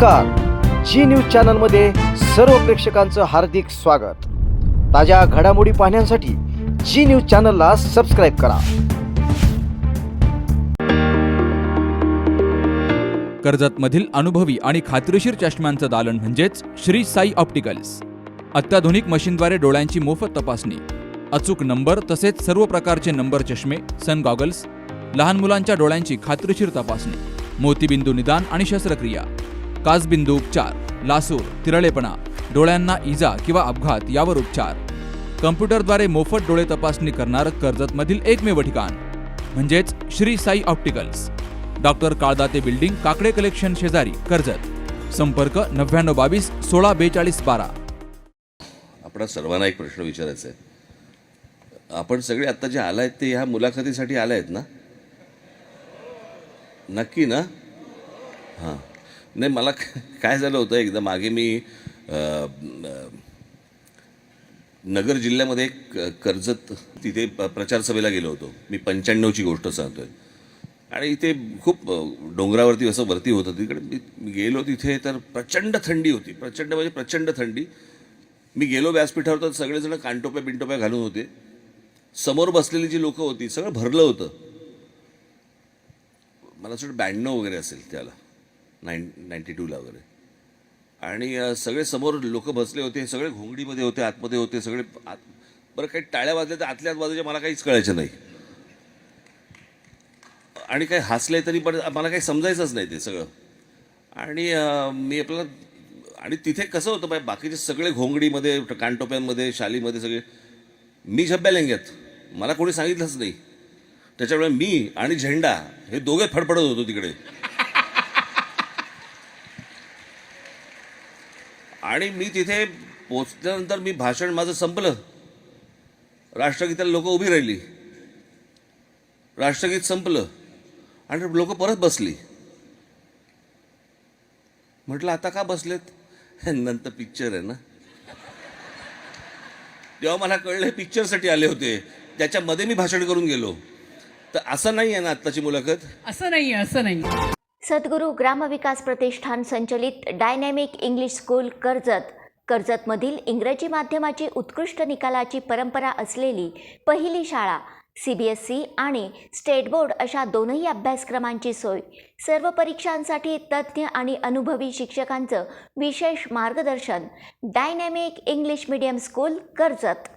नमस्कार. जी न्यूज चॅनलमध्ये सर्व प्रेक्षकांचं हार्दिक स्वागत. ताज्या घडामोडी पाहण्यासाठी जी न्यूज चॅनलला सबस्क्राईब करा. कर्जतमधील अनुभवी आणि खात्रीशीर चष्म्यांचं दालन म्हणजेच श्री साई ऑप्टिकल्स. अत्याधुनिक मशीनद्वारे डोळ्यांची मोफत तपासणी, अचूक नंबर तसेच सर्व प्रकारचे नंबर चष्मे, सन गॉगल्स, लहान मुलांच्या डोळ्यांची खात्रीशीर तपासणी, मोतीबिंदू निदान आणि शस्त्रक्रिया, काचबिंदू उपचार, लासूर, तिरळेपणा, डोळ्यांना इजा किंवा अपघात यावर उपचार, कम्प्युटरद्वारे मोफत डोळे तपासणी करणारं कर्जतमधील एकमेव ठिकाण म्हणजेच Shri Sai opticals. Doctor Kaldate building, Kakade collection शेजारी, कर्जत. संपर्क 9922 16 42 12. आपणा सर्वांना एक प्रश्न विचारायचा आहे. आपण सगळे आत्ता जे आलायत ते ह्या मुलाखतीसाठी आलायत ना? नक्की ना? हां. नाही, मला काय झालं होतं, एकदा मागे मी नगर जिल्ह्यामध्ये कर्जत तिथे प्रचार सभेला गेलो होतो. मी 95ची गोष्ट सांगतोय. आणि इथे खूप डोंगरावरती असं वरती होतं. तिकडे मी गेलो, तिथे तर प्रचंड थंडी होती. प्रचंड म्हणजे प्रचंड थंडी. मी गेलो व्यासपीठावर तर सगळेजण कानटोप्या बिनटोप्या घालून होते. समोर बसलेली जी लोकं होती सगळं भरलं होतं. मला असं 92 वगैरे असेल त्याला, 92ला वगैरे. आणि सगळे समोर लोक बसले होते, सगळे घोंगडीमध्ये होते, आतमध्ये होते सगळे. बरं, काही टाळ्या वाजल्या तर आतल्या बाजूच्या मला काहीच कळायचं नाही, आणि काही हसले तरी पण मला काही समजायचंच नाही ते सगळं. आणि मी आपल्याला, आणि तिथे कसं होतं, बाकीचे सगळे घोंगडीमध्ये, कानटोप्यांमध्ये, शालीमध्ये सगळे. मी झब्या लेंग्यात, मला कोणी सांगितलंच नाही. त्याच्यामुळे मी आणि झेंडा हे दोघे फडफडत होतो तिकडे. आणि मी तिथे पोचल्यानंतर मी भाषण माझं संपलं. राष्ट्रगीताला लोक उभी राहिली, राष्ट्रगीत संपलं आणि लोक परत बसली. म्हटलं आता का बसलेत? नंतर पिक्चर आहे ना. तेव्हा मला कळलं पिक्चरसाठी आले होते, त्याच्यामध्ये मी भाषण करून गेलो. तर असं नाही आहे ना आत्ताची मुलाखत? असं नाही. सद्गुरू ग्रामविकास प्रतिष्ठान संचलित डायनॅमिक इंग्लिश स्कूल कर्जतमधील इंग्रजी माध्यमाची उत्कृष्ट निकालाची परंपरा असलेली पहिली शाळा. CBSE आणि स्टेट बोर्ड अशा दोनही अभ्यासक्रमांची सोय. सर्व परीक्षांसाठी तज्ज्ञ आणि अनुभवी शिक्षकांचं विशेष मार्गदर्शन. Dynamic English medium school Karjat.